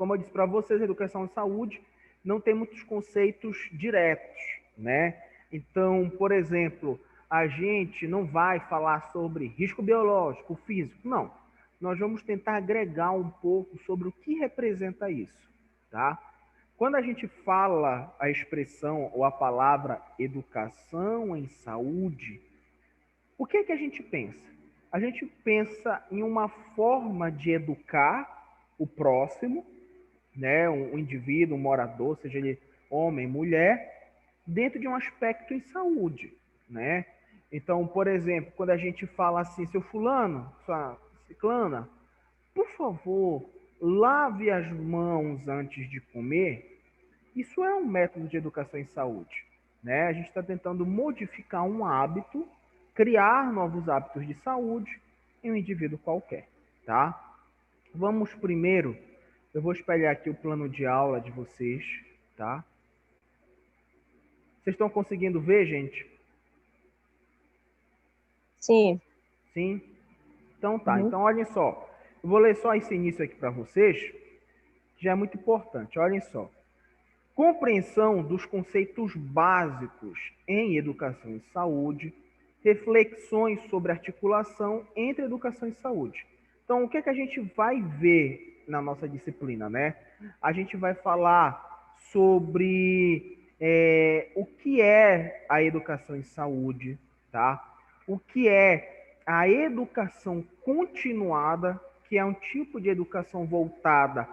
como eu disse para vocês, a educação em saúde não tem muitos conceitos diretos, né? Então, por exemplo, a gente não vai falar sobre risco biológico, físico, não. Nós vamos tentar agregar um pouco sobre o que representa isso, tá? Quando a gente fala a expressão ou a palavra educação em saúde, o que é que a gente pensa? A gente pensa em uma forma de educar o próximo, né, um indivíduo, um morador, seja ele homem, mulher, dentro de um aspecto em saúde, né? Então, por exemplo, quando a gente fala assim, seu fulano, sua ciclana, por favor, lave as mãos antes de comer. Isso é um método de educação em saúde, né? A gente está tentando modificar um hábito, criar novos hábitos de saúde em um indivíduo qualquer, tá? Vamos primeiro, eu vou espelhar aqui o plano de aula de vocês, tá? Vocês estão conseguindo ver, gente? Sim. Sim? Então tá. Uhum. Então olhem só. Eu vou ler só esse início aqui para vocês, que já é muito importante. Olhem só. Compreensão dos conceitos básicos em educação e saúde, reflexões sobre articulação entre educação e saúde. Então, o que é que a gente vai ver na nossa disciplina, né? A gente vai falar sobre o que é a educação em saúde, tá? O que é a educação continuada, que é um tipo de educação voltada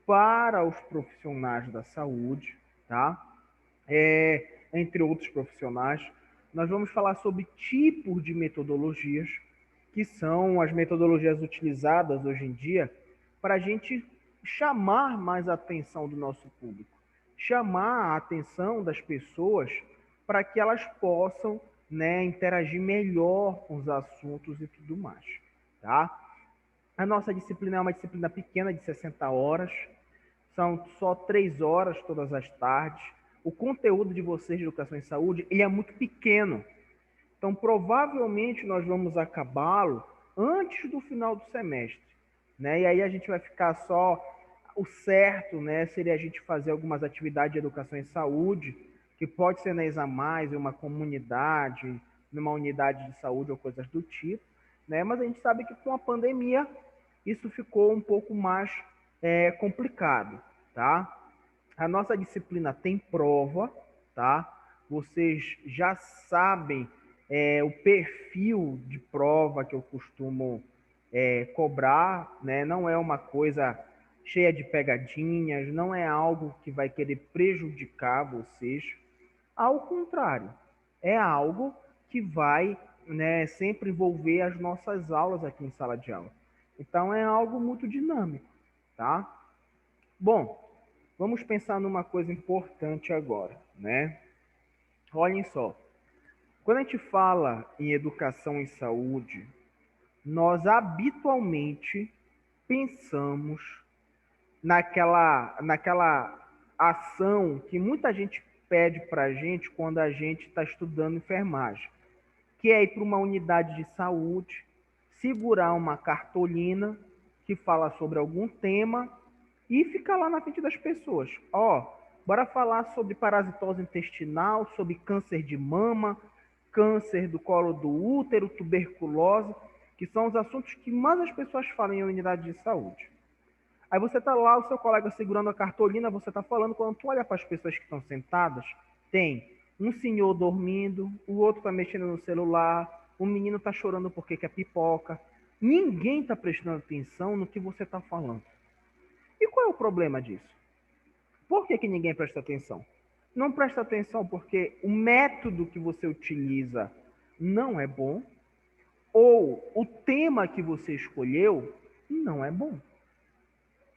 para os profissionais da saúde, tá? Entre outros profissionais. Nós vamos falar sobre tipos de metodologias, que são as metodologias utilizadas hoje em dia para a gente chamar mais a atenção do nosso público, chamar a atenção das pessoas para que elas possam, né, interagir melhor com os assuntos e tudo mais, tá? A nossa disciplina é uma disciplina pequena, de 60 horas, são só 3 horas todas as tardes. O conteúdo de vocês de educação em saúde, ele é muito pequeno. Então, provavelmente, nós vamos acabá-lo antes do final do semestre, né? E aí a gente vai ficar só... O certo, né, seria a gente fazer algumas atividades de educação em saúde, que pode ser na ESA+, em uma comunidade, numa unidade de saúde ou coisas do tipo, né? Mas a gente sabe que com a pandemia isso ficou um pouco mais complicado, tá? A nossa disciplina tem prova, tá? Vocês já sabem o perfil de prova que eu costumo cobrar, né? Não é uma coisa cheia de pegadinhas, não é algo que vai querer prejudicar vocês. Ao contrário, é algo que vai, né, sempre envolver as nossas aulas aqui em sala de aula. Então é algo muito dinâmico, tá? Bom, vamos pensar numa coisa importante agora, né? Olhem só, quando a gente fala em educação e saúde, nós habitualmente pensamos naquela ação que muita gente pede para a gente quando a gente está estudando enfermagem, que é ir para uma unidade de saúde, segurar uma cartolina que fala sobre algum tema e ficar lá na frente das pessoas. Ó, bora falar sobre parasitose intestinal, sobre câncer de mama, câncer do colo do útero, tuberculose, que são os assuntos que mais as pessoas falam em unidade de saúde. Aí você tá lá, o seu colega segurando a cartolina, você tá falando, quando tu olha para as pessoas que estão sentadas, tem um senhor dormindo, o outro tá mexendo no celular, o menino tá chorando porque quer pipoca. Ninguém tá prestando atenção no que você tá falando. E qual é o problema disso? Por que ninguém presta atenção? Não presta atenção porque o método que você utiliza não é bom, ou o tema que você escolheu não é bom,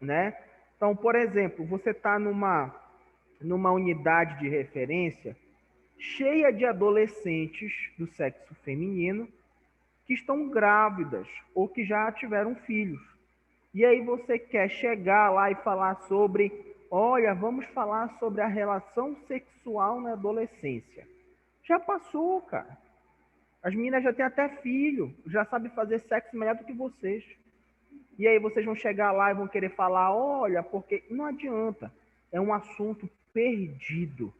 né? Então, por exemplo, você está numa unidade de referência cheia de adolescentes do sexo feminino que estão grávidas ou que já tiveram filhos. E aí você quer chegar lá e falar sobre, olha, vamos falar sobre a relação sexual na adolescência. Já passou, cara. As meninas já têm até filho, já sabem fazer sexo melhor do que vocês. E aí vocês vão chegar lá e vão querer falar, olha, porque não adianta, é um assunto perdido.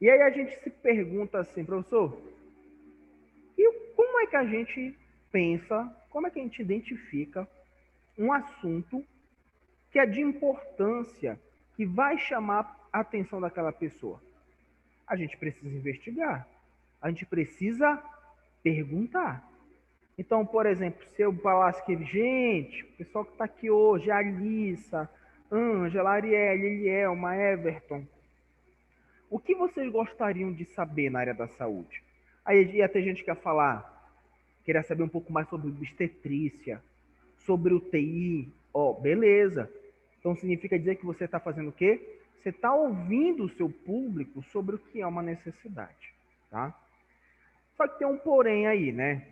E aí a gente se pergunta assim, professor, e como é que a gente pensa, como é que a gente identifica um assunto que é de importância, que vai chamar a atenção daquela pessoa? A gente precisa investigar, a gente precisa perguntar. Então, por exemplo, se eu falasse que, gente, o pessoal que está aqui hoje, a Alissa, Ângela, Arielle, Elielma, Everton, o que vocês gostariam de saber na área da saúde? Aí ia ter gente que ia falar, queria saber um pouco mais sobre obstetrícia, sobre UTI. Ó, beleza. Então significa dizer que você está fazendo o quê? Você está ouvindo o seu público sobre o que é uma necessidade, tá? Só que tem um porém aí, né?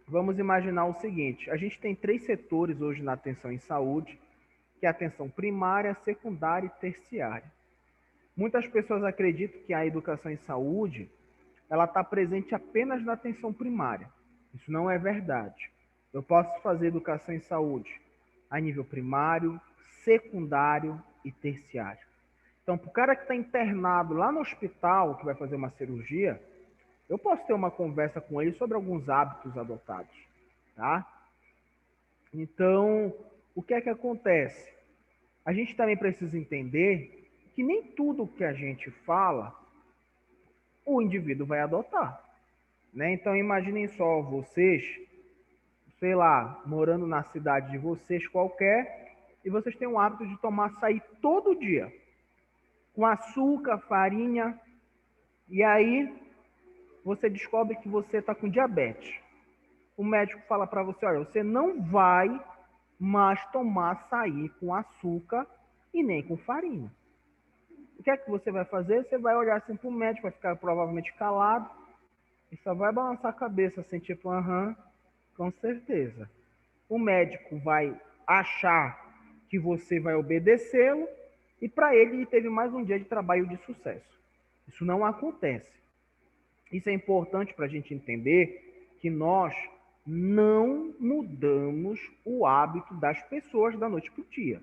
Vamos imaginar o seguinte: a gente tem 3 setores hoje na atenção em saúde, que é a atenção primária, secundária e terciária. Muitas pessoas acreditam que a educação em saúde ela está presente apenas na atenção primária. Isso não é verdade. Eu posso fazer educação em saúde a nível primário, secundário e terciário. Então, para o cara que está internado lá no hospital, que vai fazer uma cirurgia, eu posso ter uma conversa com ele sobre alguns hábitos adotados, tá? Então, o que é que acontece? A gente também precisa entender que nem tudo que a gente fala o indivíduo vai adotar, né? Então, imaginem só vocês, sei lá, morando na cidade de vocês qualquer, e vocês têm o hábito de tomar açaí todo dia, com açúcar, farinha, e aí você descobre que você está com diabetes. O médico fala para você, olha, você não vai mais tomar açaí com açúcar e nem com farinha. O que é que você vai fazer? Você vai olhar assim para o médico, vai ficar provavelmente calado e só vai balançar a cabeça assim, tipo, aham, com certeza. O médico vai achar que você vai obedecê-lo e para ele teve mais um dia de trabalho de sucesso. Isso não acontece. Isso é importante para a gente entender que nós não mudamos o hábito das pessoas da noite para o dia.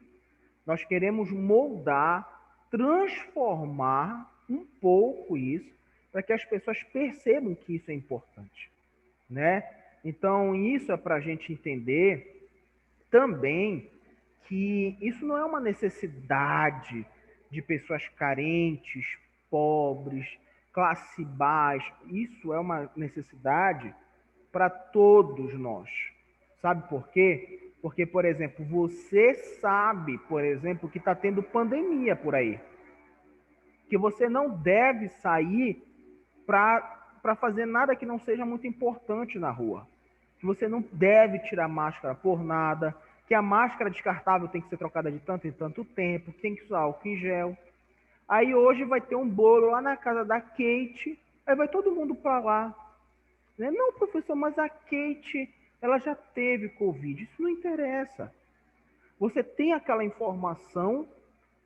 Nós queremos moldar, transformar um pouco isso para que as pessoas percebam que isso é importante, né? Então, isso é para a gente entender também que isso não é uma necessidade de pessoas carentes, pobres, classe baixa. Isso é uma necessidade para todos nós. Sabe por quê? Porque, por exemplo, você sabe, por exemplo, que está tendo pandemia por aí. Que você não deve sair para fazer nada que não seja muito importante na rua. Que você não deve tirar máscara por nada. Que a máscara descartável tem que ser trocada de tanto em tanto tempo. Que tem que usar álcool em gel. Aí hoje vai ter um bolo lá na casa da Kate. Aí vai todo mundo para lá. Né? Não, professor, mas a Kate, ela já teve Covid. Isso não interessa. Você tem aquela informação,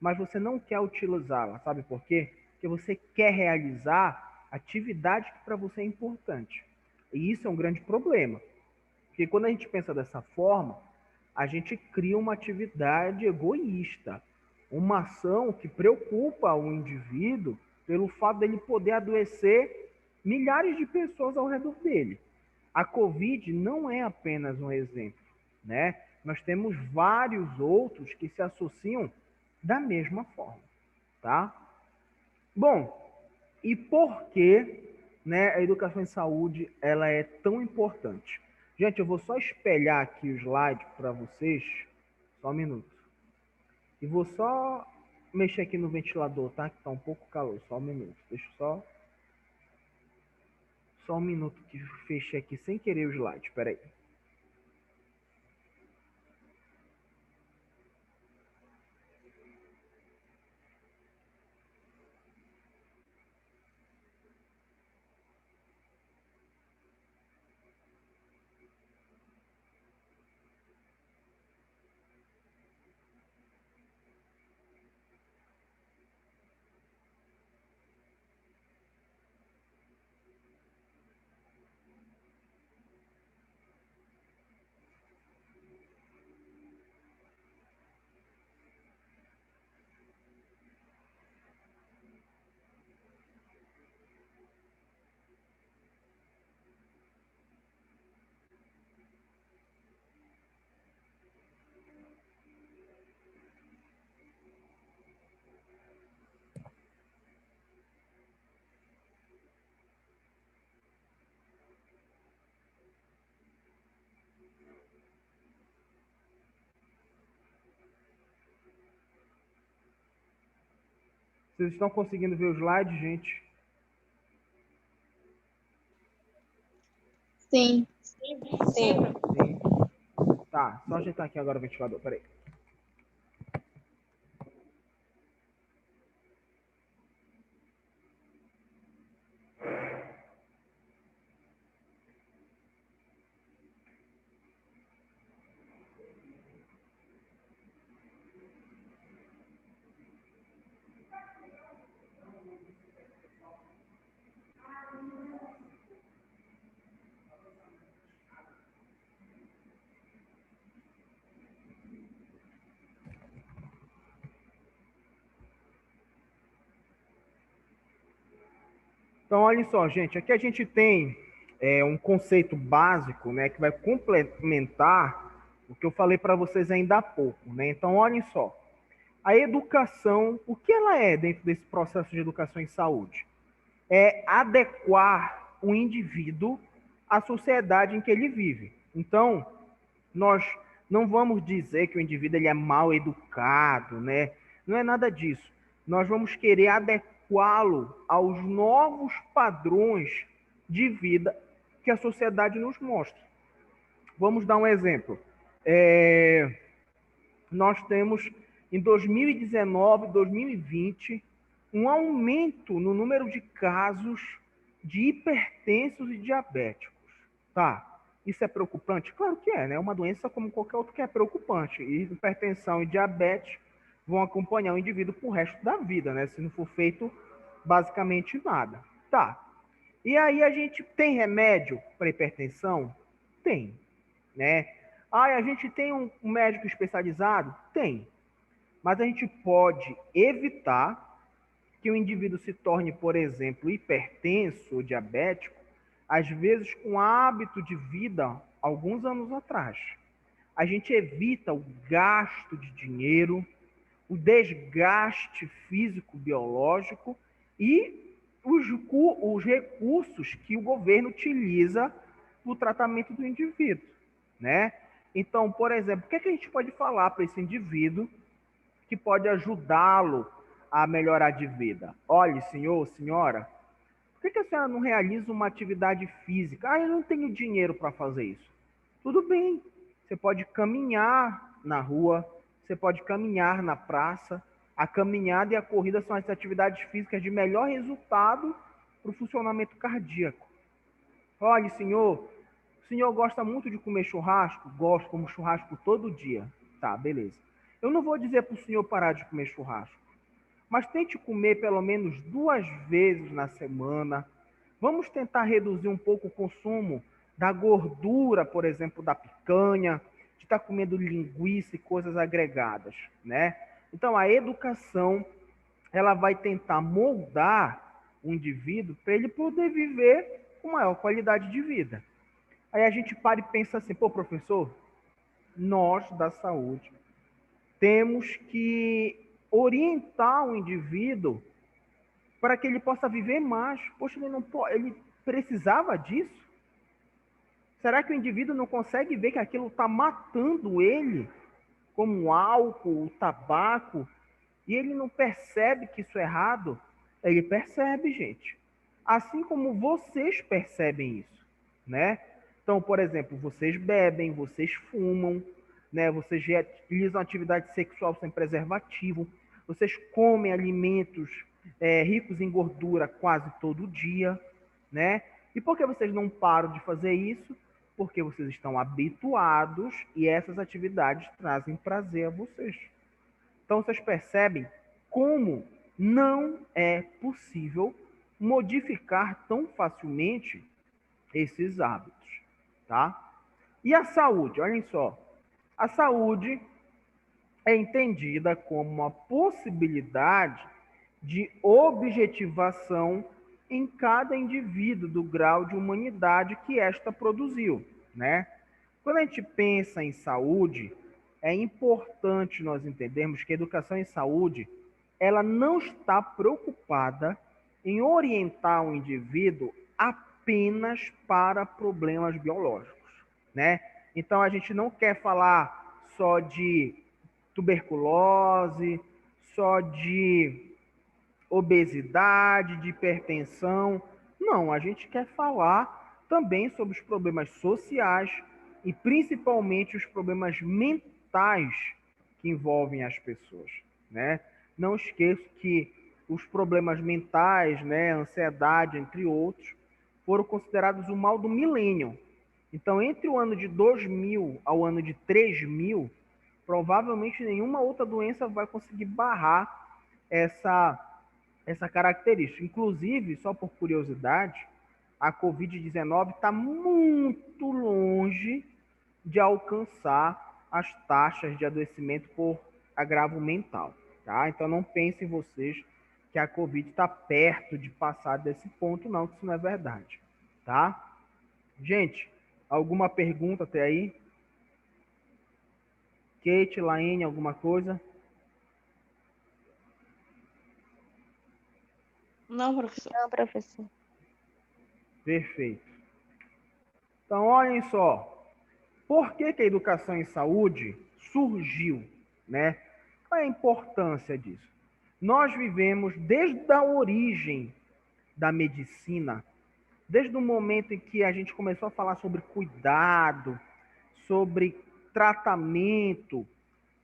mas você não quer utilizá-la. Sabe por quê? Porque você quer realizar atividade que para você é importante. E isso é um grande problema. Porque quando a gente pensa dessa forma, a gente cria uma atividade egoísta, uma ação que preocupa o indivíduo pelo fato dele poder adoecer milhares de pessoas ao redor dele. A Covid não é apenas um exemplo, né? Nós temos vários outros que se associam da mesma forma, tá? Bom, e por que, né, a educação em saúde ela é tão importante? Gente, eu vou só espelhar aqui o slide para vocês, só um minuto. E vou só mexer aqui no ventilador, tá? Que tá um pouco calor, só um minuto. Deixa eu só um minuto que eu fechei aqui sem querer o slide, espera aí. Vocês estão conseguindo ver o slide, gente? Sim. Sim. Sim. Tá, só ajeitar aqui agora o ventilador, peraí. Então, olha só, gente, aqui a gente tem um conceito básico, né, que vai complementar o que eu falei para vocês ainda há pouco, né? Então, olhem só, a educação, o que ela é dentro desse processo de educação em saúde? É adequar o indivíduo à sociedade em que ele vive. Então, nós não vamos dizer que o indivíduo ele é mal educado, né? Não é nada disso. Nós vamos querer adequá-lo aos novos padrões de vida que a sociedade nos mostra. Vamos dar um exemplo. Nós temos em 2019, 2020, um aumento no número de casos de hipertensos e diabéticos. Tá? Isso é preocupante? Claro que é, né? É uma doença como qualquer outra que é preocupante. E hipertensão e diabetes vão acompanhar o indivíduo pro resto da vida, né? Se não for feito basicamente nada. Tá. E aí a gente tem remédio para hipertensão? Tem, né? Ah, a gente tem um médico especializado? Tem. Mas a gente pode evitar que o indivíduo se torne, por exemplo, hipertenso ou diabético, às vezes com hábito de vida alguns anos atrás. A gente evita o gasto de dinheiro, o desgaste físico-biológico e os recursos que o governo utiliza no tratamento do indivíduo, né? Então, por exemplo, o que, é que a gente pode falar para esse indivíduo que pode ajudá-lo a melhorar de vida? Olhe, senhor, senhora, por que a senhora não realiza uma atividade física? Ah, eu não tenho dinheiro para fazer isso. Tudo bem, você pode caminhar na rua, você pode caminhar na praça. A caminhada e a corrida são as atividades físicas de melhor resultado para o funcionamento cardíaco. Olha, senhor, o senhor gosta muito de comer churrasco? Gosto, como churrasco todo dia. Tá, beleza. Eu não vou dizer para o senhor parar de comer churrasco, mas tente comer pelo menos 2 vezes na semana. Vamos tentar reduzir um pouco o consumo da gordura, por exemplo, da picanha, de estar comendo linguiça e coisas agregadas, né? Então, a educação, ela vai tentar moldar o indivíduo para ele poder viver com maior qualidade de vida. Aí a gente para e pensa assim, pô, professor, nós da saúde temos que orientar o indivíduo para que ele possa viver mais. Poxa, ele não pode, ele precisava disso? Será que o indivíduo não consegue ver que aquilo está matando ele, como o álcool, o tabaco, e ele não percebe que isso é errado? Ele percebe, gente. Assim como vocês percebem isso, né? Então, por exemplo, vocês bebem, vocês fumam, né? Vocês realizam atividade sexual sem preservativo, vocês comem alimentos ricos em gordura quase todo dia, né? E por que vocês não param de fazer isso? Porque vocês estão habituados e essas atividades trazem prazer a vocês. Então, vocês percebem como não é possível modificar tão facilmente esses hábitos, tá? E a saúde, olhem só. A saúde é entendida como uma possibilidade de objetivação em cada indivíduo do grau de humanidade que esta produziu, né? Quando a gente pensa em saúde, é importante nós entendermos que a educação em saúde, ela não está preocupada em orientar o indivíduo apenas para problemas biológicos, né? Então a gente não quer falar só de tuberculose, só de obesidade, de hipertensão. Não, a gente quer falar também sobre os problemas sociais e principalmente os problemas mentais que envolvem as pessoas, né? Não esqueça que os problemas mentais, né, ansiedade, entre outros, foram considerados o mal do milênio. Então, entre o ano de 2000 ao ano de 3000, provavelmente nenhuma outra doença vai conseguir barrar essa característica. Inclusive, só por curiosidade, a Covid-19 está muito longe de alcançar as taxas de adoecimento por agravo mental, tá? Então não pensem vocês que a Covid está perto de passar desse ponto, não, que isso não é verdade, tá? Gente, alguma pergunta até aí? Kate, Laine, alguma coisa? Não, professor. Não, professor. Perfeito. Então, olhem só. Por que a educação em saúde surgiu, né? Qual é a importância disso? Nós vivemos desde a origem da medicina, desde o momento em que a gente começou a falar sobre cuidado, sobre tratamento,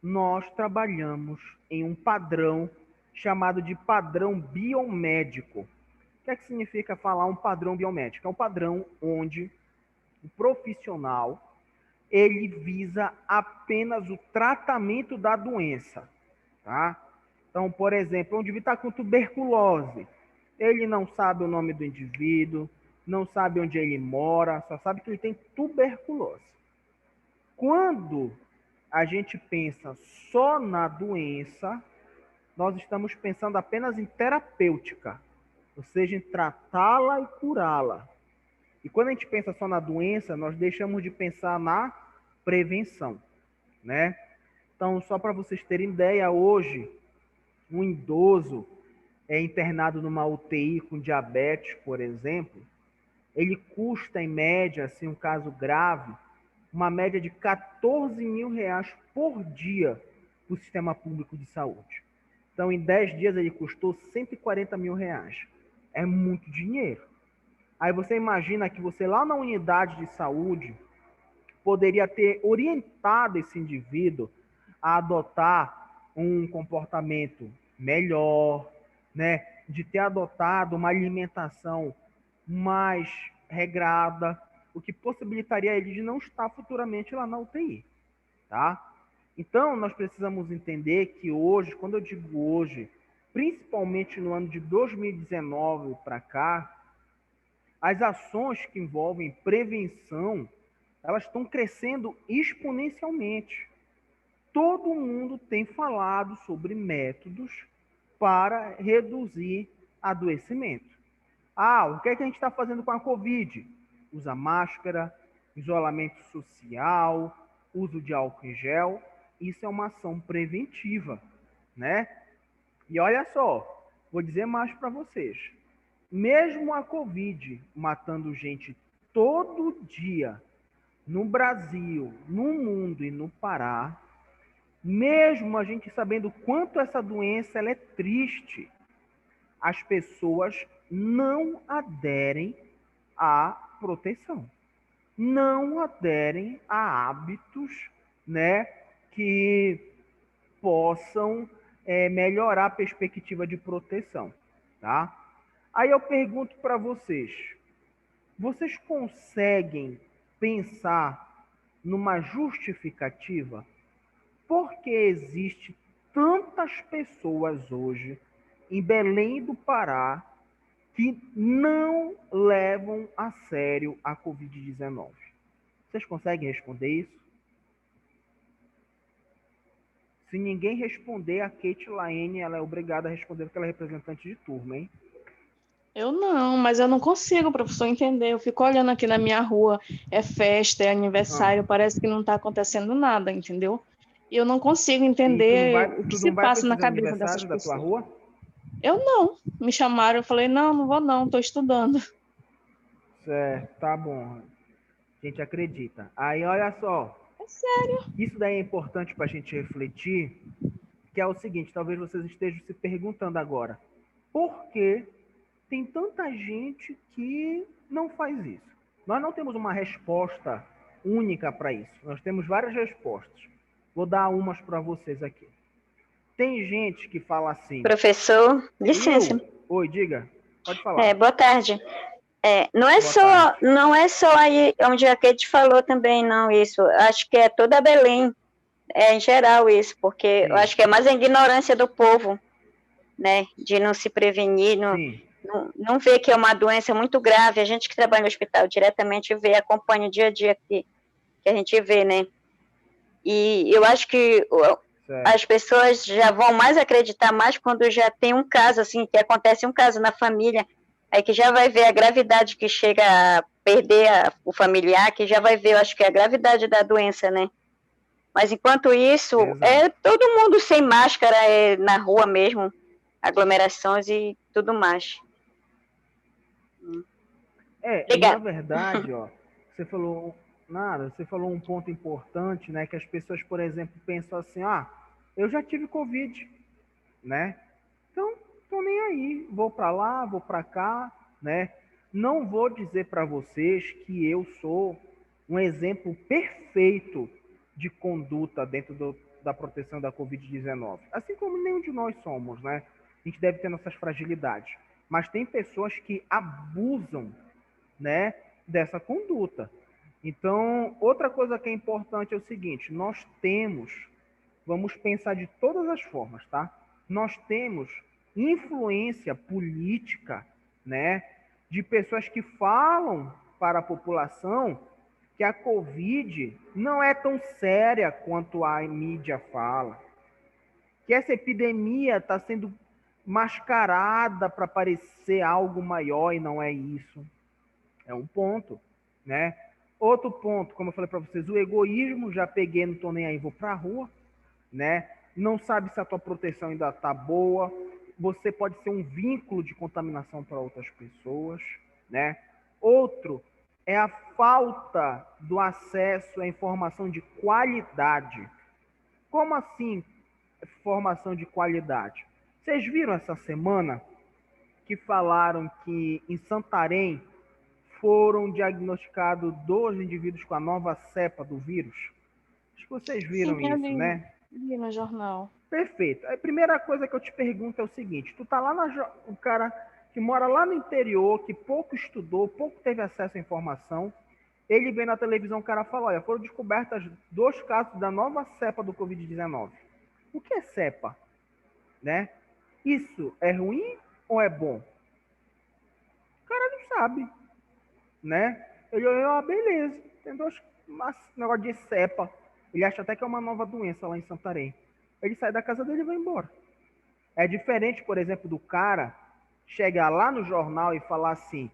nós trabalhamos em um padrão chamado de padrão biomédico. O que é que significa falar um padrão biomédico? É um padrão onde o profissional ele visa apenas o tratamento da doença, tá? Então, por exemplo, um indivíduo está com tuberculose, ele não sabe o nome do indivíduo, não sabe onde ele mora, só sabe que ele tem tuberculose. Quando a gente pensa só na doença, nós estamos pensando apenas em terapêutica, ou seja, em tratá-la e curá-la. E quando a gente pensa só na doença, nós deixamos de pensar na prevenção, né? Então, só para vocês terem ideia, hoje, um idoso é internado numa UTI com diabetes, por exemplo, ele custa, em média, assim, um caso grave, uma média de R$ 14.000 por dia para o sistema público de saúde. Então, em 10 dias, ele custou R$ 140.000. É muito dinheiro. Aí você imagina que você lá na unidade de saúde poderia ter orientado esse indivíduo a adotar um comportamento melhor, né? De ter adotado uma alimentação mais regrada, o que possibilitaria ele de não estar futuramente lá na UTI, tá? Então, nós precisamos entender que hoje, quando eu digo hoje, principalmente no ano de 2019 para cá, as ações que envolvem prevenção, elas estão crescendo exponencialmente. Todo mundo tem falado sobre métodos para reduzir adoecimento. O que é que a gente está fazendo com a Covid? Usa máscara, isolamento social, uso de álcool em gel. Isso é uma ação preventiva, né? E olha só, vou dizer mais para vocês. Mesmo a Covid matando gente todo dia no Brasil, no mundo e no Pará, mesmo a gente sabendo quanto essa doença ela é triste, as pessoas não aderem à proteção, não aderem a hábitos, né, que possam melhorar a perspectiva de proteção, tá? Aí eu pergunto para vocês conseguem pensar numa justificativa por que existe tantas pessoas hoje em Belém do Pará que não levam a sério a Covid-19? Vocês conseguem responder isso? Se ninguém responder, a Kate Laine ela é obrigada a responder porque ela é representante de turma, hein? Eu não, mas eu não consigo, professor, entender. Eu fico olhando aqui na minha rua, é festa, é aniversário, parece que não está acontecendo nada, entendeu? E eu não consigo E entender o que tu se não vai para passa na esses cabeça dessas aniversários da tua pessoas. rua? Eu não. Me chamaram, eu falei, não, não vou não, estou estudando. Certo, tá bom. A gente acredita. Aí, olha só. É sério. Isso daí é importante para a gente refletir, que é o seguinte, talvez vocês estejam se perguntando agora. Porque tem tanta gente que não faz isso. Nós não temos uma resposta única para isso. Nós temos várias respostas. Vou dar umas para vocês aqui. Tem gente que fala assim... Professor, licença. Oi, diga. Pode falar. Boa tarde. Não é só aí onde a Kate falou também, não, isso. Acho que é toda Belém, em geral isso, porque eu acho que é mais a ignorância do povo, né, de não se prevenir, não ver que é uma doença muito grave. A gente que trabalha no hospital diretamente vê, acompanha o dia a dia que a gente vê, né? E eu acho que as pessoas já vão mais acreditar mais quando já tem um caso, assim, que acontece um caso na família, aí que já vai ver a gravidade que chega a perder o familiar, que já vai ver, eu acho que é a gravidade da doença, né? Mas enquanto isso, é todo mundo sem máscara, na rua mesmo, aglomerações e tudo mais. Na verdade, você falou um ponto importante, né? Que as pessoas, por exemplo, pensam assim, eu já tive Covid, né? Então, tô nem aí, vou para lá, vou para cá, né? Não vou dizer para vocês que eu sou um exemplo perfeito de conduta dentro da proteção da Covid-19. Assim como nenhum de nós somos, né? A gente deve ter nossas fragilidades. Mas tem pessoas que abusam, né, dessa conduta. Então, outra coisa que é importante é o seguinte, vamos pensar de todas as formas, tá? Nós temos influência política, né, de pessoas que falam para a população que a Covid não é tão séria quanto a mídia fala, que essa epidemia está sendo mascarada para parecer algo maior e não é isso. É um ponto, né? Outro ponto, como eu falei para vocês, o egoísmo, já peguei, não estou nem aí, vou para a rua, né? Não sabe se a tua proteção ainda está boa, você pode ser um vínculo de contaminação para outras pessoas, né? Outro é a falta do acesso à informação de qualidade. Como assim informação de qualidade? Vocês viram essa semana que falaram que em Santarém foram diagnosticados 2 indivíduos com a nova cepa do vírus? Acho que vocês viram isso, né? Vi no jornal. Perfeito. A primeira coisa que eu te pergunto é o seguinte, tu tá lá o cara que mora lá no interior, que pouco estudou, pouco teve acesso à informação, ele vê na televisão, o cara fala, olha, foram descobertas 2 casos da nova cepa do Covid-19. O que é cepa? Né? Isso é ruim ou é bom? O cara não sabe, né? Ele olhou, beleza, tem 2 negócio de cepa. Ele acha até que é uma nova doença lá em Santarém. Ele sai da casa dele e vai embora. É diferente, por exemplo, do cara chegar lá no jornal e falar assim,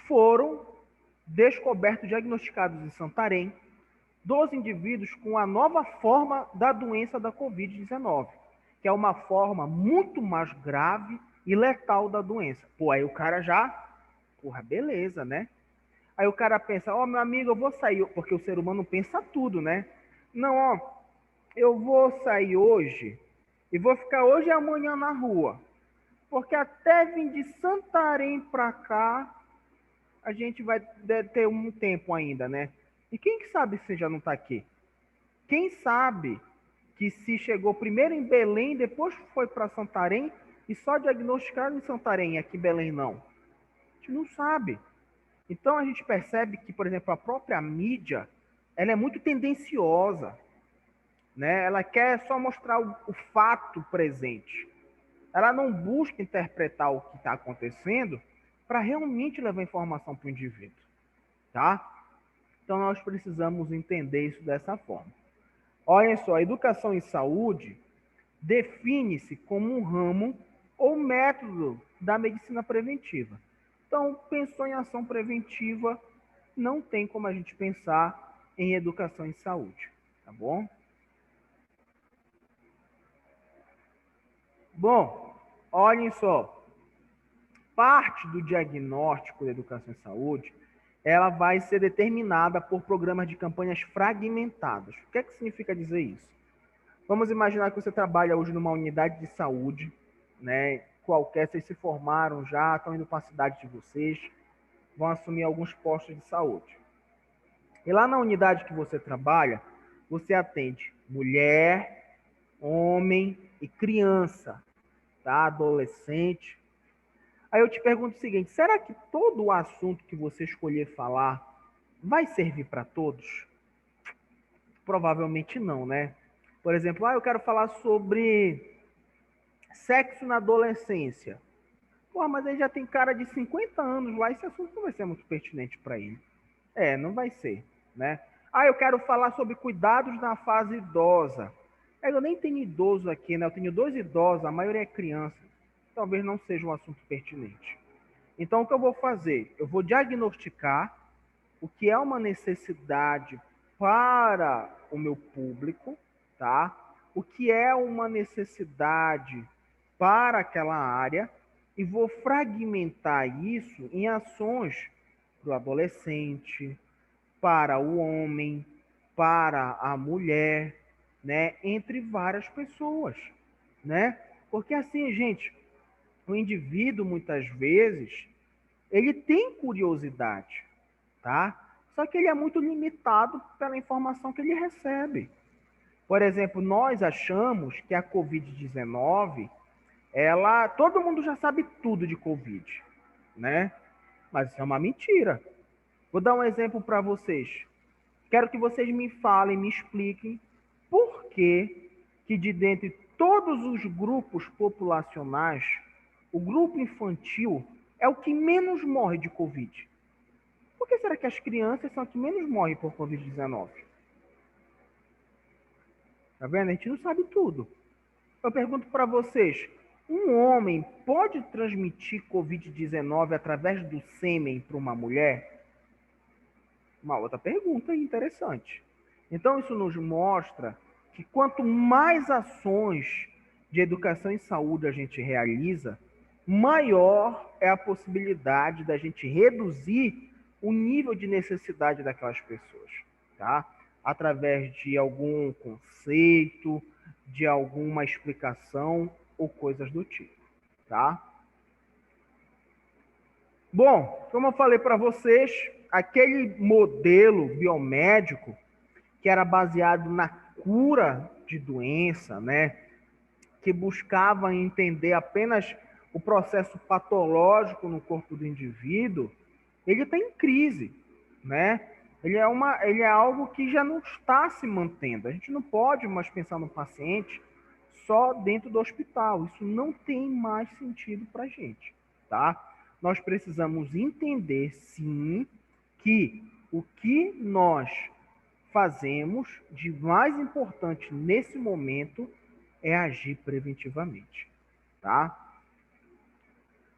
foram descobertos, diagnosticados em Santarém, 2 indivíduos com a nova forma da doença da Covid-19, que é uma forma muito mais grave e letal da doença. Pô, aí o cara já, beleza, né? Aí o cara pensa, meu amigo, eu vou sair, porque o ser humano pensa tudo, né? Não, eu vou sair hoje e vou ficar hoje e amanhã na rua, porque até vir de Santarém para cá, a gente vai ter um tempo ainda, né? E quem que sabe se já não está aqui? Quem sabe que se chegou primeiro em Belém, depois foi para Santarém e só diagnosticado em Santarém, aqui em Belém não? A gente não sabe. Então a gente percebe que, por exemplo, a própria mídia, ela é muito tendenciosa, né? Ela quer só mostrar o fato presente. Ela não busca interpretar o que está acontecendo para realmente levar informação para o indivíduo, tá? Então nós precisamos entender isso dessa forma. Olhem só, a educação em saúde define-se como um ramo ou método da medicina preventiva. Então, pensou em ação preventiva, não tem como a gente pensar em educação em saúde, tá bom? Bom, olhem só, parte do diagnóstico da educação em saúde, ela vai ser determinada por programas de campanhas fragmentadas. O que é que significa dizer isso? Vamos imaginar que você trabalha hoje numa unidade de saúde, né, qualquer, vocês se formaram já, estão indo para a cidade de vocês, vão assumir alguns postos de saúde. E lá na unidade que você trabalha, você atende mulher, homem e criança, tá? Adolescente. Aí eu te pergunto o seguinte, será que todo o assunto que você escolher falar vai servir para todos? Provavelmente não, né? Por exemplo, eu quero falar sobre sexo na adolescência. Pô, mas aí já tem cara de 50 anos lá, esse assunto não vai ser muito pertinente para ele. Não vai ser, né? Eu quero falar sobre cuidados na fase idosa. Eu nem tenho idoso aqui, né? Eu tenho 2 idosos, a maioria é criança. Talvez não seja um assunto pertinente. Então, o que eu vou fazer? Eu vou diagnosticar o que é uma necessidade para o meu público, tá? O que é uma necessidade para aquela área e vou fragmentar isso em ações para o adolescente, para o homem, para a mulher, né? Entre várias pessoas, né? Porque assim, gente, o indivíduo muitas vezes ele tem curiosidade, tá? Só que ele é muito limitado pela informação que ele recebe. Por exemplo, nós achamos que a Covid-19, todo mundo já sabe tudo de Covid, né? Mas isso é uma mentira. Vou dar um exemplo para vocês. Quero que vocês me falem, me expliquem por que de dentre todos os grupos populacionais, o grupo infantil é o que menos morre de Covid. Por que será que as crianças são as que menos morrem por Covid-19? Tá vendo? A gente não sabe tudo. Eu pergunto para vocês, um homem pode transmitir Covid-19 através do sêmen para uma mulher? Uma outra pergunta interessante. Então, isso nos mostra que quanto mais ações de educação e saúde a gente realiza, maior é a possibilidade da gente reduzir o nível de necessidade daquelas pessoas, tá? Através de algum conceito, de alguma explicação ou coisas do tipo, tá? Bom, como eu falei para vocês, aquele modelo biomédico que era baseado na cura de doença, né, que buscava entender apenas o processo patológico no corpo do indivíduo, ele está em crise, né? Ele é algo que já não está se mantendo. A gente não pode mais pensar no paciente só dentro do hospital. Isso não tem mais sentido para a gente, tá? Nós precisamos entender, sim, que o que nós fazemos de mais importante nesse momento é agir preventivamente, tá?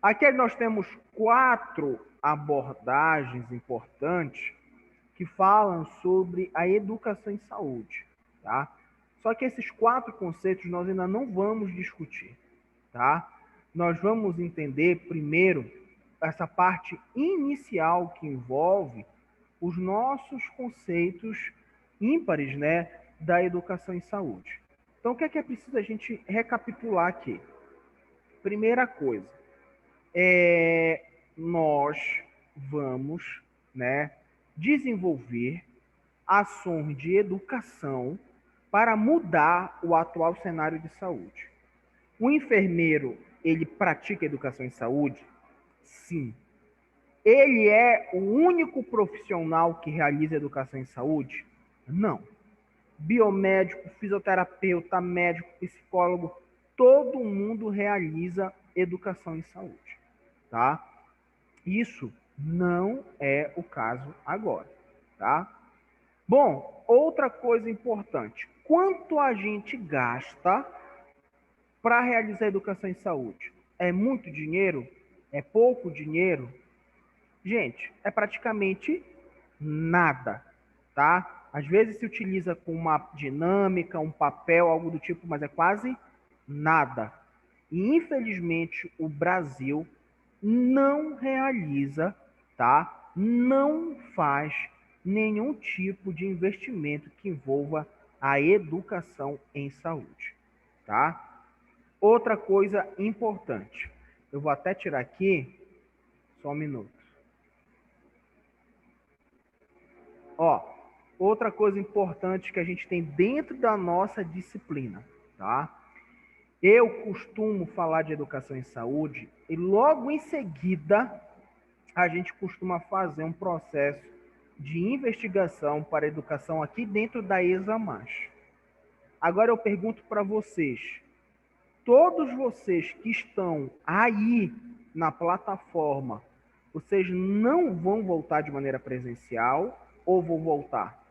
Aqui nós temos 4 abordagens importantes que falam sobre a educação em saúde, tá? Só que esses 4 conceitos nós ainda não vamos discutir, tá? Nós vamos entender primeiro essa parte inicial que envolve os nossos conceitos ímpares, né, da educação em saúde. Então, o que é preciso a gente recapitular aqui? Primeira coisa, nós vamos, né, desenvolver ações de educação para mudar o atual cenário de saúde. O enfermeiro, ele pratica educação em saúde? Sim. Ele é o único profissional que realiza educação em saúde? Não. Biomédico, fisioterapeuta, médico, psicólogo, todo mundo realiza educação em saúde, tá? Isso não é o caso agora, tá? Bom, outra coisa importante. Quanto a gente gasta para realizar educação em saúde? É muito dinheiro? É pouco dinheiro? Gente, é praticamente nada, tá? Às vezes se utiliza com uma dinâmica, um papel, algo do tipo, mas é quase nada. E, infelizmente, o Brasil não realiza, tá? Não faz nenhum tipo de investimento que envolva a educação em saúde, tá? Outra coisa importante. Eu vou até tirar aqui, só um minuto. Ó, outra coisa importante que a gente tem dentro da nossa disciplina, tá? Eu costumo falar de educação em saúde e logo em seguida a gente costuma fazer um processo de investigação para a educação aqui dentro da ESAMAS. Agora eu pergunto para vocês, todos vocês que estão aí na plataforma, vocês não vão voltar de maneira presencial ou vão voltar?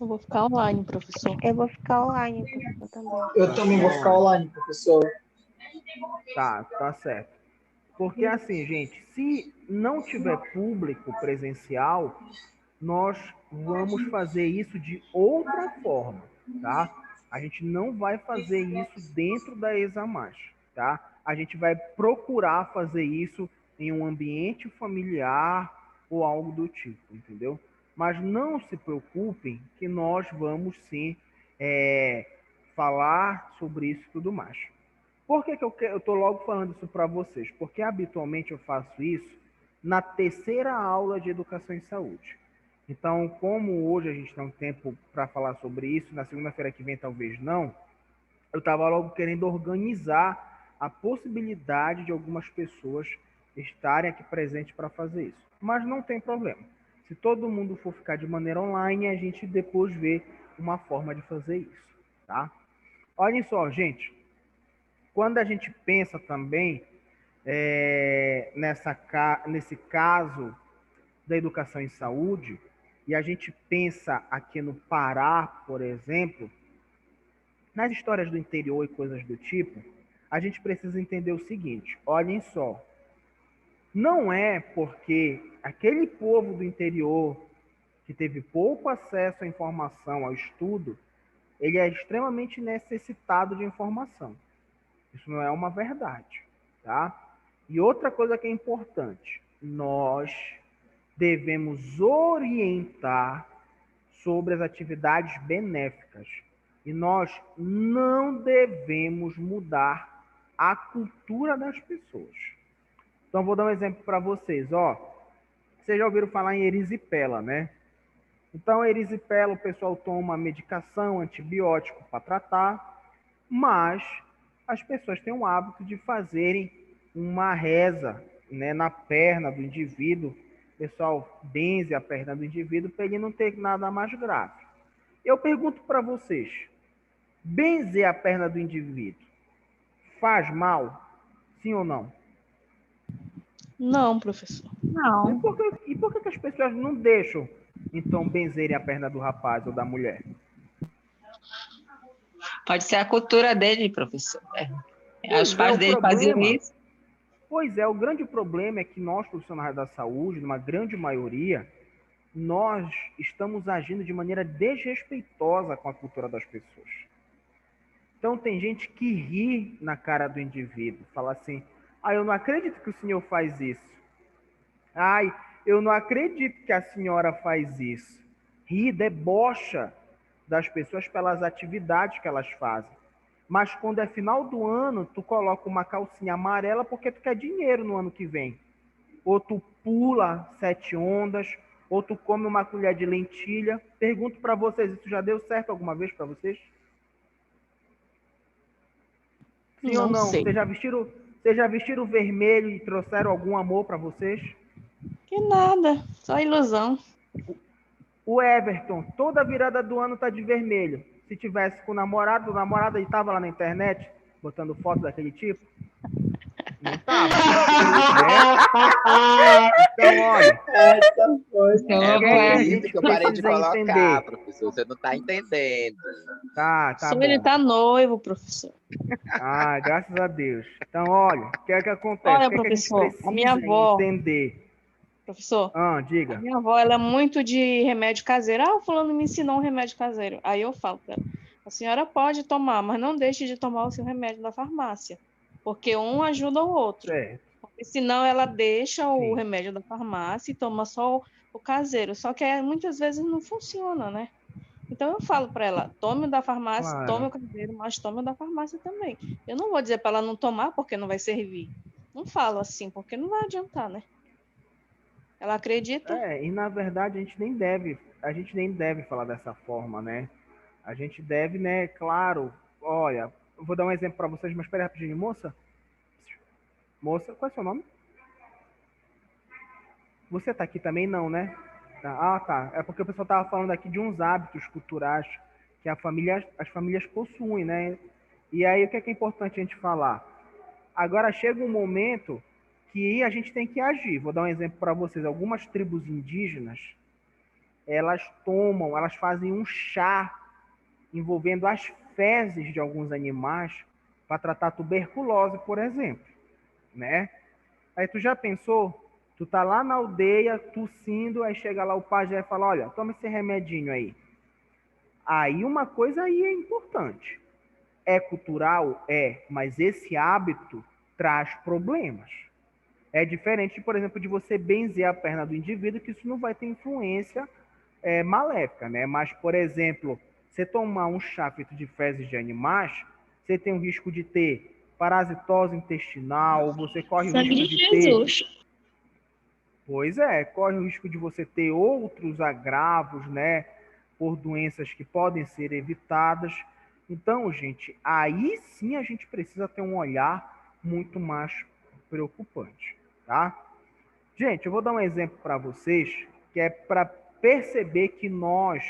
Eu vou ficar online, professor. Eu vou ficar online, professor, também. Eu também vou ficar online, professor. Tá certo. Porque assim, gente, se não tiver público presencial, nós vamos fazer isso de outra forma, tá? A gente não vai fazer isso dentro da ESAMAS, tá? A gente vai procurar fazer isso em um ambiente familiar ou algo do tipo, entendeu? Mas não se preocupem que nós vamos sim falar sobre isso e tudo mais. Por que eu estou logo falando isso para vocês? Porque habitualmente eu faço isso na terceira aula de educação em saúde. Então, como hoje a gente tem um tempo para falar sobre isso, na segunda-feira que vem talvez não, eu estava logo querendo organizar a possibilidade de algumas pessoas estarem aqui presentes para fazer isso. Mas não tem problema. Se todo mundo for ficar de maneira online, a gente depois vê uma forma de fazer isso, tá? Olhem só, gente. Quando a gente pensa também nesse caso da educação em saúde, e a gente pensa aqui no Pará, por exemplo, nas histórias do interior e coisas do tipo, a gente precisa entender o seguinte, olhem só, não é porque aquele povo do interior que teve pouco acesso à informação, ao estudo, ele é extremamente necessitado de informação. Isso não é uma verdade, tá? E outra coisa que é importante, nós devemos orientar sobre as atividades benéficas e nós não devemos mudar a cultura das pessoas. Então, vou dar um exemplo para vocês, ó. Vocês já ouviram falar em erisipela, né? Então, erisipela, o pessoal toma medicação, antibiótico para tratar, mas as pessoas têm o hábito de fazerem uma reza, né, na perna do indivíduo. O pessoal benze a perna do indivíduo para ele não ter nada mais grave. Eu pergunto para vocês, benzer a perna do indivíduo faz mal? Sim ou não? Não, professor. Não. E por que as pessoas não deixam, então, benzerem a perna do rapaz ou da mulher? Pode ser a cultura dele, professor. Os Pois pais o dele faziam problema- isso. Pois é, o grande problema é que nós, profissionais da saúde, numa grande maioria, nós estamos agindo de maneira desrespeitosa com a cultura das pessoas. Então, tem gente que ri na cara do indivíduo, fala assim, eu não acredito que o senhor faz isso. Ai, eu não acredito que a senhora faz isso. Ri, debocha das pessoas pelas atividades que elas fazem. Mas quando é final do ano, tu coloca uma calcinha amarela porque tu quer dinheiro no ano que vem. Ou tu pula 7 ondas, ou tu come uma colher de lentilha. Pergunto para vocês, isso já deu certo alguma vez para vocês? Sim ou Não não? sei. Vocês já vestiram vermelho e trouxeram algum amor para vocês? Que nada, só ilusão. O Everton, toda virada do ano tá de vermelho. Se tivesse com o namorado ele tava lá na internet, botando foto daquele tipo? Não tava. Então, olha. Essa foi. Então, que a Por gente isso que eu parei de precisa colocar, entender. professor. Você não está entendendo. Tá Só bom. ele tá noivo, professor. Graças a Deus. Então, olha, o que é que acontece? Olha, O que é que professor, gente precisa a minha avó- entender? Professor, a Diga. minha avó, ela é muito de remédio caseiro. O fulano me ensinou um remédio caseiro. Aí eu falo para ela, a senhora pode tomar, mas não deixe de tomar o seu remédio da farmácia, porque um ajuda o outro. Certo. Porque senão ela deixa Sim. o remédio da farmácia e toma só o caseiro. Só que muitas vezes não funciona, né? Então eu falo para ela, tome o da farmácia, Claro. tome o caseiro, mas tome o da farmácia também. Eu não vou dizer para ela não tomar porque não vai servir. Não falo assim, porque não vai adiantar, né? Ela acredita. E na verdade a gente nem deve falar dessa forma, né? A gente deve, né, claro, olha, eu vou dar um exemplo para vocês, mas espera aí rapidinho, moça. Moça, qual é o seu nome? Você tá aqui também não, né? Tá. É porque o pessoal tava falando aqui de uns hábitos culturais que as famílias possuem, né? E aí o que é importante a gente falar? Agora chega um momento que a gente tem que agir. Vou dar um exemplo para vocês. Algumas tribos indígenas, elas fazem um chá envolvendo as fezes de alguns animais para tratar tuberculose, por exemplo, né? Aí tu já pensou? Tu tá lá na aldeia tossindo, aí chega lá o pajé e fala: olha, toma esse remedinho aí. Aí uma coisa aí é importante. É cultural? É, mas esse hábito traz problemas. É diferente, por exemplo, de você benzer a perna do indivíduo, que isso não vai ter influência maléfica, né? Mas, por exemplo, você tomar um chá feito de fezes de animais, você tem o risco de ter parasitose intestinal, você corre o Sangue risco de de ter. Jesus. Pois é, corre o risco de você ter outros agravos, né? Por doenças que podem ser evitadas. Então, gente, aí sim a gente precisa ter um olhar muito mais preocupante, tá? Gente, eu vou dar um exemplo para vocês, que é para perceber que nós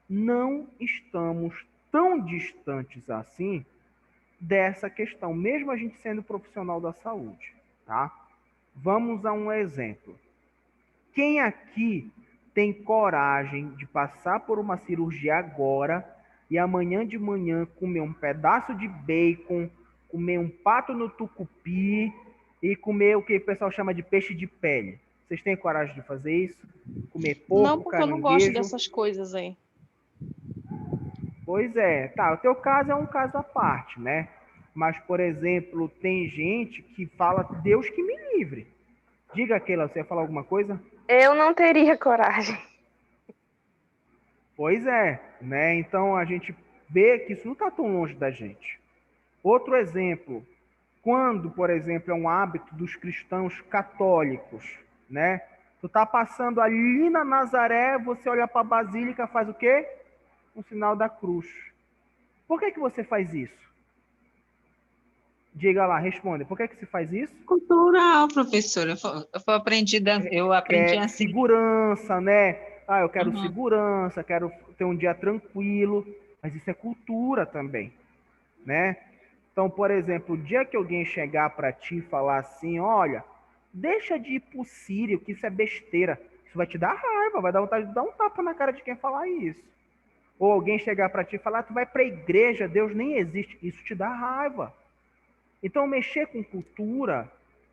não estamos tão distantes assim dessa questão, mesmo a gente sendo profissional da saúde, tá? Vamos a um exemplo. Quem aqui tem coragem de passar por uma cirurgia agora e amanhã de manhã comer um pedaço de bacon, comer um pato no tucupi e comer o que o pessoal chama de peixe de pele? Vocês têm coragem de fazer isso? Comer Não, porco, porque eu não gosto caranguejo? dessas coisas aí. Pois é, tá. O teu caso é um caso à parte, né? Mas, por exemplo, tem gente que fala, Deus que me livre. Diga, Keila, você ia falar alguma coisa? Eu não teria coragem. Pois é, né? Então a gente vê que isso não está tão longe da gente. Outro exemplo, quando, por exemplo, é um hábito dos cristãos católicos, né? Tu tá passando ali na Nazaré, você olha para a Basílica, faz o quê? Um sinal da cruz. Por que você faz isso? Diga lá, responda. Por que se faz isso? Cultural, professora. Eu aprendi assim. Segurança, né? Ah, eu quero Uhum. segurança, quero ter um dia tranquilo. Mas isso é cultura também, né? Então, por exemplo, o dia que alguém chegar para ti e falar assim, olha, deixa de ir pro Sírio, que isso é besteira. Isso vai te dar raiva, vai dar vontade de dar um tapa na cara de quem falar isso. Ou alguém chegar para ti e falar, tu vai para a igreja, Deus nem existe. Isso te dá raiva. Então, mexer com cultura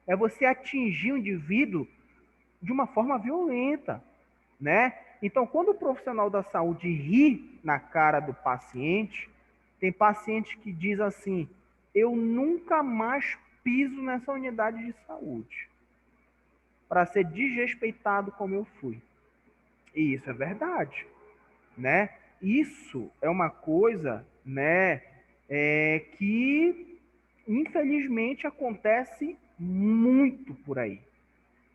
é você atingir o indivíduo de uma forma violenta, né? Então, quando o profissional da saúde ri na cara do paciente, tem paciente que diz assim, eu nunca mais piso nessa unidade de saúde para ser desrespeitado como eu fui. E isso é verdade, né? Isso é uma coisa, né, que infelizmente acontece muito por aí,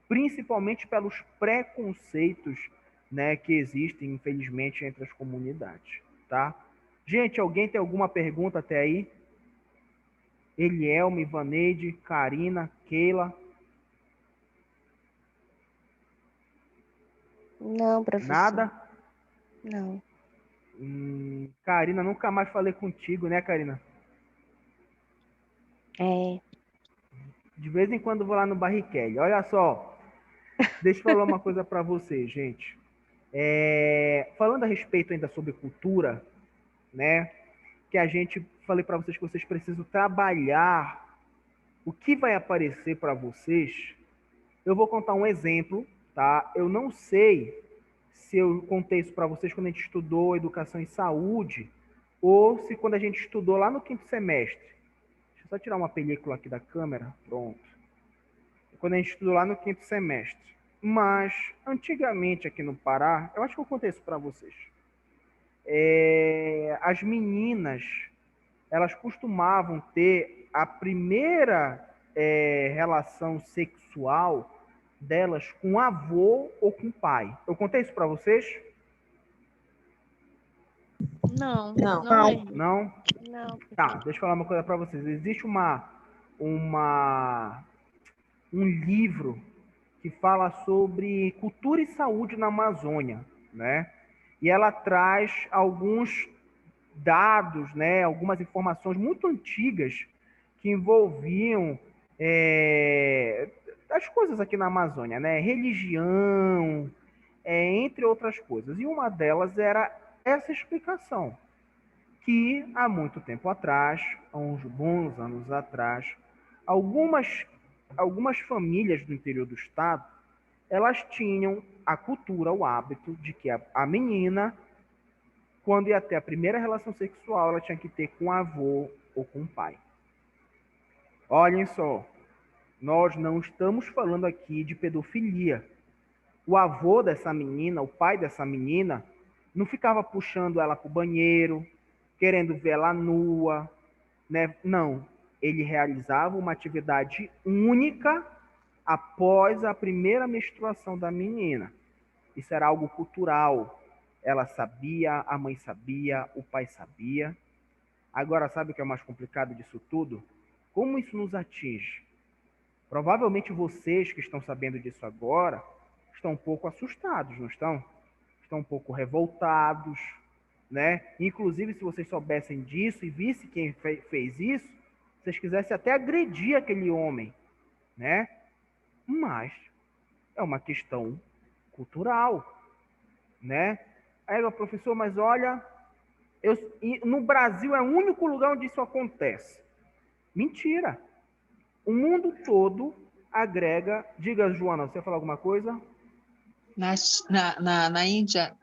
principalmente pelos preconceitos, né, que existem, infelizmente, entre as comunidades, tá? Gente, alguém tem alguma pergunta até aí? Elielma, Ivaneide, Karina, Keila? Não, professor. Nada? Não. Karina, nunca mais falei contigo, né, Karina? É. De vez em quando vou lá no Barrichello. Olha só, deixa eu falar uma coisa para vocês, gente. Falando a respeito ainda sobre cultura, né? Que a gente falei para vocês que vocês precisam trabalhar o que vai aparecer para vocês. Eu vou contar um exemplo, tá? Eu não sei se eu contei isso para vocês quando a gente estudou educação em saúde ou se quando a gente estudou lá no 5º semestre. Deixa eu só tirar uma película aqui da câmera. Pronto. Quando a gente estudou lá no 5º semestre. Mas, antigamente aqui no Pará, eu acho que eu contei isso para vocês. as meninas, elas costumavam ter a primeira relação sexual delas com avô ou com pai. Eu contei isso para vocês? Não, Não. não lembro. Não? Não. Tá, deixa eu falar uma coisa para vocês. Existe um livro que fala sobre cultura e saúde na Amazônia, né? E ela traz alguns dados, né? Algumas informações muito antigas que envolviam as coisas aqui na Amazônia, né? Religião, entre outras coisas. E uma delas era essa explicação, que há muito tempo atrás, há uns bons anos atrás, algumas famílias do interior do estado, elas tinham a cultura, o hábito de que a menina, quando ia ter a primeira relação sexual, ela tinha que ter com o avô ou com o pai. Olhem só, nós não estamos falando aqui de pedofilia. O avô dessa menina, o pai dessa menina, não ficava puxando ela para o banheiro, querendo ver ela nua, né? Não, ele realizava uma atividade única após a primeira menstruação da menina. Isso era algo cultural. Ela sabia, a mãe sabia, o pai sabia. Agora, sabe o que é mais complicado disso tudo? Como isso nos atinge? Provavelmente vocês que estão sabendo disso agora estão um pouco assustados, não estão? Estão um pouco revoltados, né? Inclusive, se vocês soubessem disso e vissem quem fez isso, vocês quisessem até agredir aquele homem, né? Mas é uma questão cultural, né? Aí, professor, mas olha, no Brasil é o único lugar onde isso acontece. Mentira. O mundo todo agrega. Diga, Joana, você ia falar alguma coisa? Na Índia,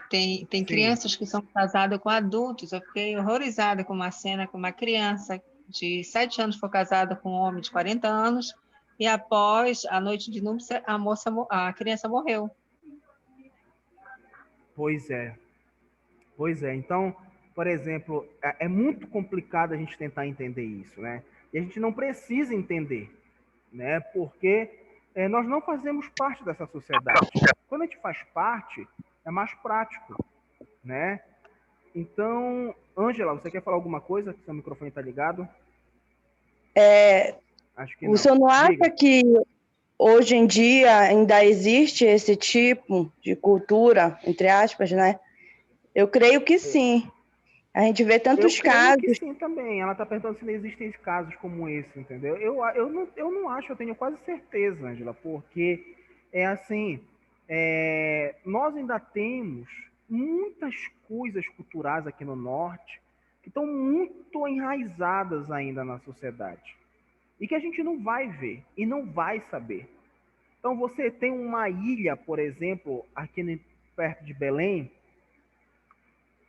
tem Sim. crianças que são casadas com adultos. Eu fiquei horrorizada com uma cena com uma criança de 7 anos foi casada com um homem de 40 anos e após a noite de núpcias, a criança morreu. Pois é. Pois é. Então, por exemplo, é muito complicado a gente tentar entender isso, né? E a gente não precisa entender, né? Porque nós não fazemos parte dessa sociedade. Quando a gente faz parte, é mais prático, né? Então, Ângela, você quer falar alguma coisa? Seu microfone está ligado? Acho que O senhor não acha Diga. que hoje em dia ainda existe esse tipo de cultura, entre aspas, né? Eu creio que sim. A gente vê tantos Eu creio que casos. sim também. Ela está perguntando se não existem casos como esse, entendeu? Eu não acho, eu tenho quase certeza, Ângela, porque é assim, nós ainda temos muitas coisas culturais aqui no norte que estão muito enraizadas ainda na sociedade e que a gente não vai ver e não vai saber. Então você tem uma ilha, por exemplo, perto de Belém,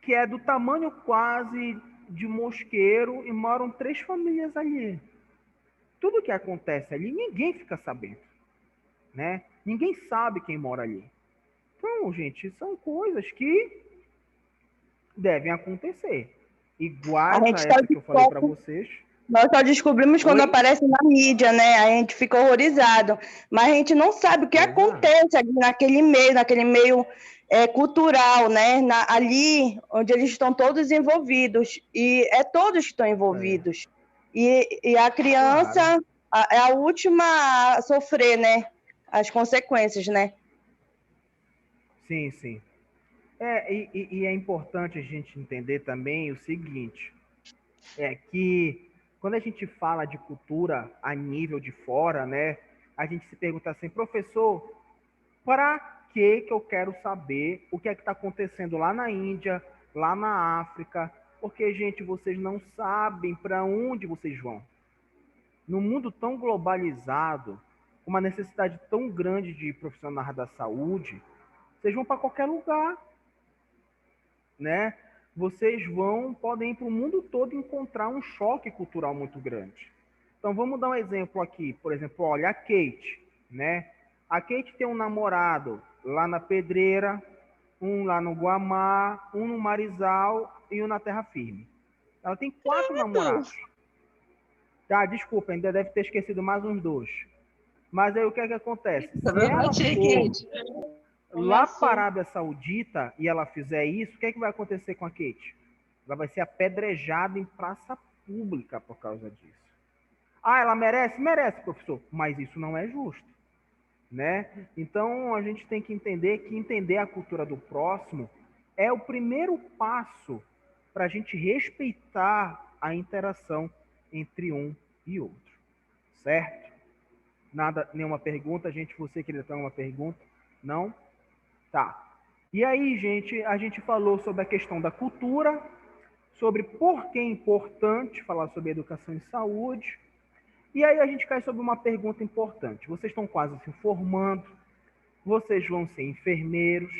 que é do tamanho quase de Mosqueiro e moram 3 famílias ali. Tudo que acontece ali, ninguém fica sabendo, né? Ninguém sabe quem mora ali. Então, gente, são coisas que devem acontecer. Iguais a essa que eu falei para vocês. Nós só descobrimos quando Oi? aparece na mídia, né? A gente fica horrorizado. Mas a gente não sabe o que acontece ali naquele meio cultural, né? Ali onde eles estão todos envolvidos. E é todos que estão envolvidos. E a criança é a última a sofrer, né? As consequências, né? Sim, sim. E é importante a gente entender também o seguinte, que quando a gente fala de cultura a nível de fora, né, a gente se pergunta assim, professor, para que eu quero saber o que é que está acontecendo lá na Índia, lá na África? Porque, gente, vocês não sabem para onde vocês vão. No mundo tão globalizado, com uma necessidade tão grande de profissionais da saúde, vocês vão para qualquer lugar, né? Vocês podem ir para o mundo todo encontrar um choque cultural muito grande. Então, vamos dar um exemplo aqui. Por exemplo, olha, a Kate, né? A Kate tem um namorado lá na Pedreira, um lá no Guamá, um no Marizal e um na Terra Firme. Ela tem 4 namorados. Tá, desculpa, ainda deve ter esquecido mais uns 2. Mas aí o que é que acontece? Se ela for lá para a Arábia Saudita e ela fizer isso, o que é que vai acontecer com a Kate? Ela vai ser apedrejada em praça pública por causa disso. Ah, ela merece? Merece, professor. Mas isso não é justo, né? Então, a gente tem que entender que entender a cultura do próximo é o primeiro passo para a gente respeitar a interação entre um e outro, certo? Nada, nenhuma pergunta, gente? Você queria ter uma pergunta? Não? Tá. E aí, gente, a gente falou sobre a questão da cultura, sobre por que é importante falar sobre educação e saúde. E aí a gente cai sobre uma pergunta importante. Vocês estão quase se formando, vocês vão ser enfermeiros.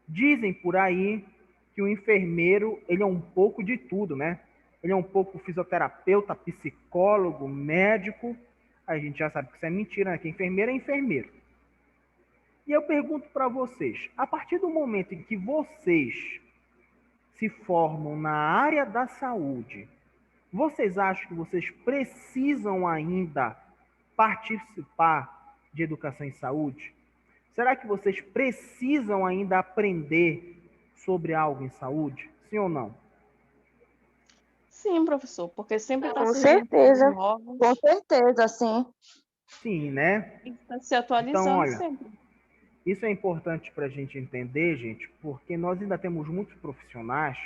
Dizem por aí que o enfermeiro, ele é um pouco de tudo, né? Ele é um pouco fisioterapeuta, psicólogo, médico. A gente já sabe que isso é mentira, né? Que enfermeiro é enfermeiro. E eu pergunto para vocês, a partir do momento em que vocês se formam na área da saúde, vocês acham que vocês precisam ainda participar de educação em saúde? Será que vocês precisam ainda aprender sobre algo em saúde? Sim ou não? Sim, professor, porque sempre está Com surgindo certeza. coisas novas. Com certeza, sim. Sim, né? E está se atualizando Então, olha, sempre. isso é importante para a gente entender, gente, porque nós ainda temos muitos profissionais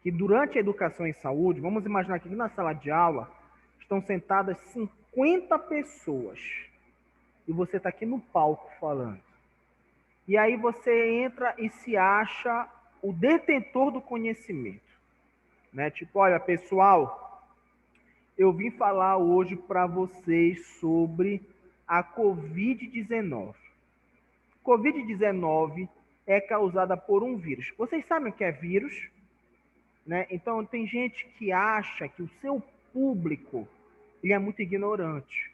que durante a educação em saúde, vamos imaginar que aqui na sala de aula estão sentadas 50 pessoas e você está aqui no palco falando. E aí você entra e se acha o detentor do conhecimento, né? Tipo, olha, pessoal, eu vim falar hoje para vocês sobre a Covid-19. Covid-19 é causada por um vírus. Vocês sabem o que é vírus? Né? Então, tem gente que acha que o seu público ele é muito ignorante,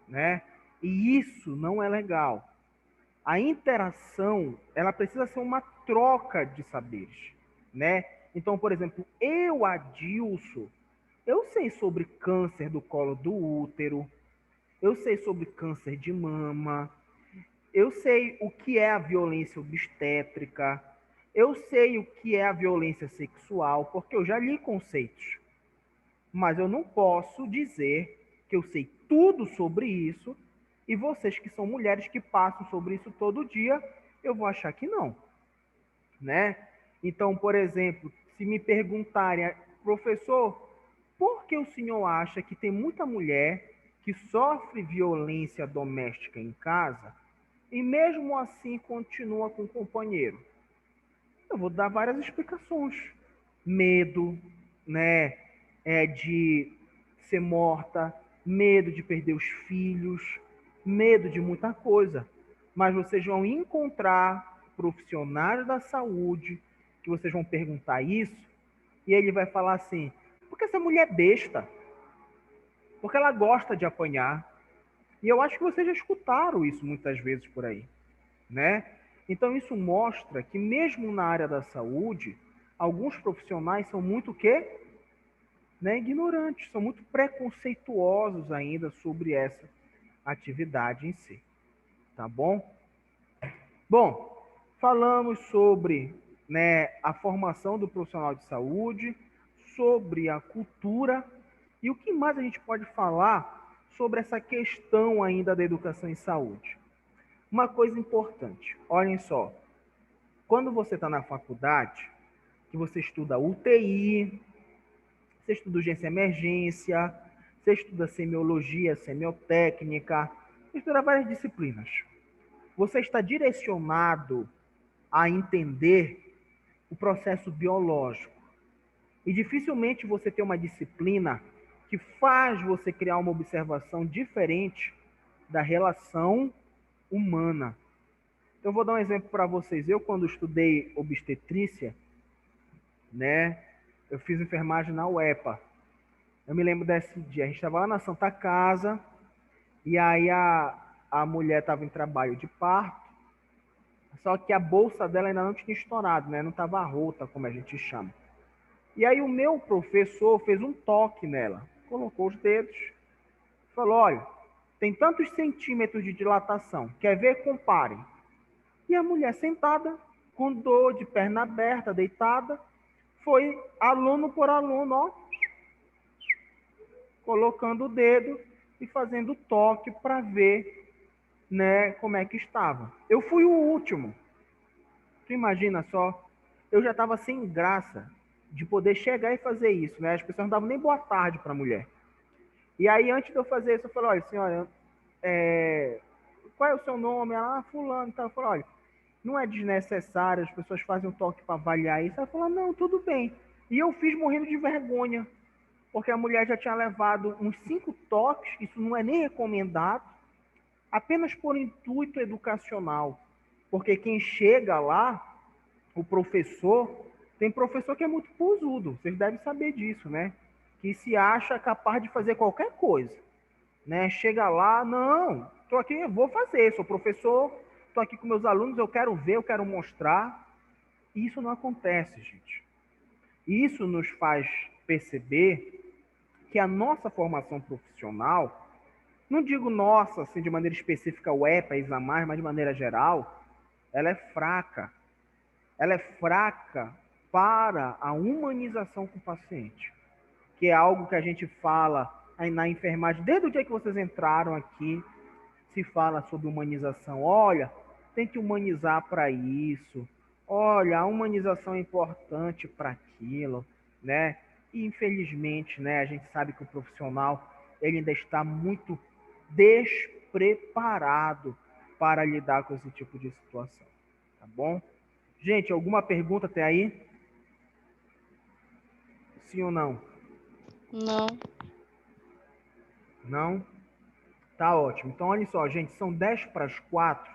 né? E isso não é legal. A interação, ela precisa ser uma troca de saberes, né? Então, por exemplo, eu, Adilson, eu sei sobre câncer do colo do útero, eu sei sobre câncer de mama, eu sei o que é a violência obstétrica, eu sei o que é a violência sexual, porque eu já li conceitos. Mas eu não posso dizer que eu sei tudo sobre isso e vocês que são mulheres que passam sobre isso todo dia, eu vou achar que não, né? Então, por exemplo, se me perguntarem, professor, por que o senhor acha que tem muita mulher que sofre violência doméstica em casa e mesmo assim continua com o companheiro? Eu vou dar várias explicações. Medo, né, de ser morta, medo de perder os filhos, medo de muita coisa. Mas vocês vão encontrar profissionais da saúde que vocês vão perguntar isso e ele vai falar assim, porque essa mulher é besta, porque ela gosta de apanhar. E eu acho que vocês já escutaram isso muitas vezes por aí, né? Então isso mostra que mesmo na área da saúde, alguns profissionais são muito o quê? Né, ignorantes, são muito preconceituosos ainda sobre essa atividade em si. Tá bom? Bom, falamos sobre, né, a formação do profissional de saúde, sobre a cultura e o que mais a gente pode falar sobre essa questão ainda da educação em saúde. Uma coisa importante, olhem só, quando você está na faculdade, que você estuda UTI, você estuda urgência e emergência, você estuda semiologia, semiotécnica, você estuda várias disciplinas. Você está direcionado a entender o processo biológico. E dificilmente você tem uma disciplina que faz você criar uma observação diferente da relação humana. Eu vou dar um exemplo para vocês. Eu, quando estudei obstetrícia, né, eu fiz enfermagem na UEPA. Eu me lembro desse dia. A gente estava lá na Santa Casa e aí a mulher estava em trabalho de parto Só que a bolsa dela ainda não tinha estourado, né? Não estava rota, como a gente chama. E aí o meu professor fez um toque nela, colocou os dedos, falou, olha, tem tantos centímetros de dilatação, quer ver? Comparem. E a mulher sentada, com dor, de perna aberta, deitada, foi aluno por aluno, ó, colocando o dedo e fazendo toque para ver, né, como é que estava. Eu fui o último. Tu imagina só, eu já estava sem graça de poder chegar e fazer isso, né? As pessoas não davam nem boa tarde para a mulher. E aí, antes de eu fazer isso, eu falei, olha, senhora, qual é o seu nome? Ela, fulano. Então, eu falei, olha, não é desnecessário, as pessoas fazem um toque para avaliar isso. Ela falou, não, tudo bem. E eu fiz morrendo de vergonha, porque a mulher já tinha levado uns 5 toques, isso não é nem recomendado, apenas por intuito educacional. Porque quem chega lá, o professor, tem professor que é muito pousudo, vocês devem saber disso, né? Que se acha capaz de fazer qualquer coisa, né? Chega lá, não, estou aqui, eu vou fazer, sou professor, estou aqui com meus alunos, eu quero ver, eu quero mostrar. Isso não acontece, gente. Isso nos faz perceber que a nossa formação profissional, não digo nossa, assim, de maneira específica, o EPA, Isamar, mas de maneira geral, ela é fraca. Ela é fraca para a humanização com o paciente, que é algo que a gente fala aí na enfermagem, desde o dia que vocês entraram aqui, se fala sobre humanização. Olha, tem que humanizar para isso. Olha, a humanização é importante para aquilo, né? E infelizmente, né, a gente sabe que o profissional ele ainda está muito despreparado para lidar com esse tipo de situação, tá bom? Gente, alguma pergunta até aí? Sim ou não? Não. Não? Tá ótimo. Então, olha só, gente, são 10 para as 4.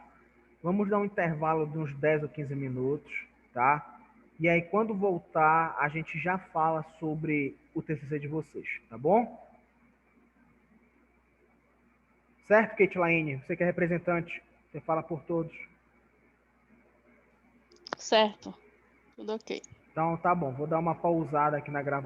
Vamos dar um intervalo de uns 10 ou 15 minutos, tá? E aí, quando voltar, a gente já fala sobre o TCC de vocês, tá bom? Certo, Kate Laine? Você que é representante, você fala por todos. Certo. Tudo ok. Então, tá bom. Vou dar uma pausada aqui na gravação.